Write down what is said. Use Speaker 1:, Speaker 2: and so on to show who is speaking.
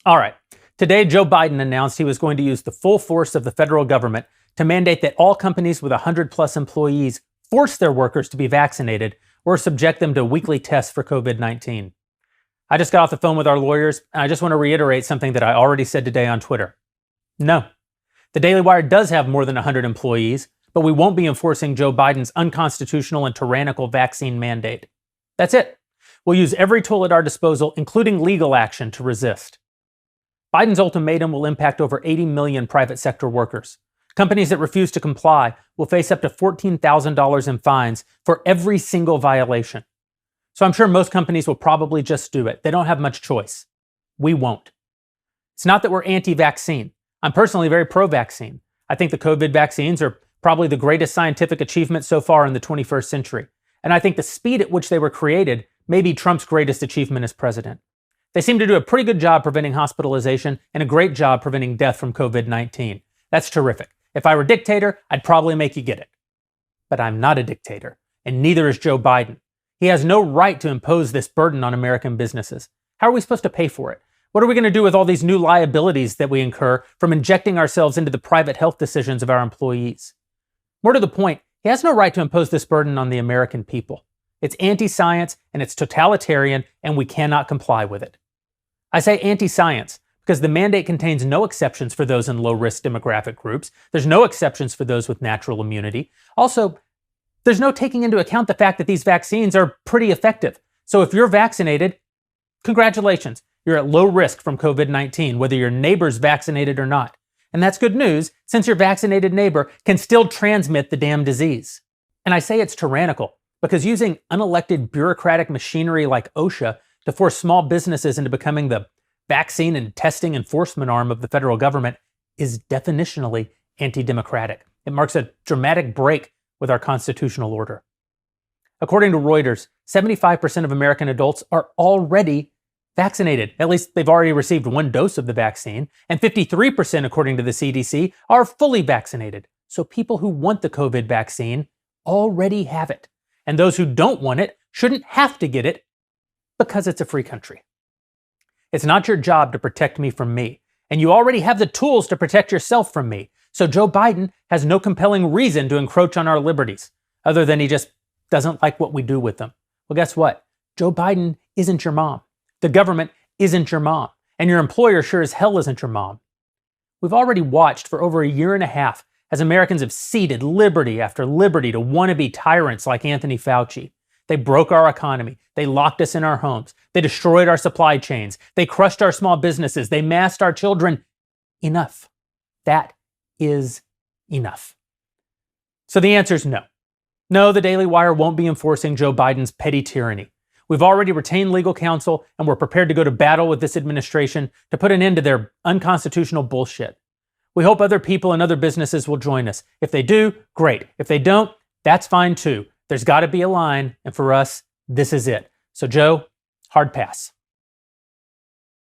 Speaker 1: All right. Today, Joe Biden announced he was going to use the full force of the federal government to mandate that all companies with 100+ employees force their workers to be vaccinated or subject them to weekly tests for COVID-19. I just got off the phone with our lawyers, and I just want to reiterate something that I already said today on Twitter. No, the Daily Wire does have more than 100 employees, but we won't be enforcing Joe Biden's unconstitutional and tyrannical vaccine mandate. That's it. We'll use every tool at our disposal, including legal action, to resist. Biden's ultimatum will impact over 80 million private sector workers. Companies that refuse to comply will face up to $14,000 in fines for every single violation. So I'm sure most companies will probably just do it. They don't have much choice. We won't. It's not that we're anti-vaccine. I'm personally very pro-vaccine. I think the COVID vaccines are probably the greatest scientific achievement so far in the 21st century. And I think the speed at which they were created may be Trump's greatest achievement as president. They seem to do a pretty good job preventing hospitalization and a great job preventing death from COVID-19. That's terrific. If I were a dictator, I'd probably make you get it. But I'm not a dictator, and neither is Joe Biden. He has no right to impose this burden on American businesses. How are we supposed to pay for it? What are we going to do with all these new liabilities that we incur from injecting ourselves into the private health decisions of our employees? More to the point, he has no right to impose this burden on the American people. It's anti-science and it's totalitarian, and we cannot comply with it. I say anti-science because the mandate contains no exceptions for those in low-risk demographic groups. There's no exceptions for those with natural immunity. Also, there's no taking into account the fact that these vaccines are pretty effective. So if you're vaccinated, congratulations. You're at low risk from COVID-19, whether your neighbor's vaccinated or not. And that's good news, since your vaccinated neighbor can still transmit the damn disease. And I say it's tyrannical because using unelected bureaucratic machinery like OSHA to force small businesses into becoming the vaccine and testing enforcement arm of the federal government is definitionally anti-democratic. It marks a dramatic break with our constitutional order. According to Reuters, 75% of American adults are already vaccinated. At least they've already received one dose of the vaccine, and 53%, according to the CDC, are fully vaccinated. So people who want the COVID vaccine already have it. And those who don't want it shouldn't have to get it because it's a free country. It's not your job to protect me from me, and you already have the tools to protect yourself from me. So Joe Biden has no compelling reason to encroach on our liberties, other than he just doesn't like what we do with them. Well, guess what? Joe Biden isn't your mom. The government isn't your mom, and your employer sure as hell isn't your mom. We've already watched for over a year and a half as Americans have ceded liberty after liberty to wannabe tyrants like Anthony Fauci. They broke our economy. They locked us in our homes. They destroyed our supply chains. They crushed our small businesses. They masked our children. Enough. That is enough. So the answer is no. No, the Daily Wire won't be enforcing Joe Biden's petty tyranny. We've already retained legal counsel, and we're prepared to go to battle with this administration to put an end to their unconstitutional bullshit. We hope other people and other businesses will join us. If they do, great. If they don't, that's fine too. There's got to be a line, and for us, this is it. So Joe, hard pass.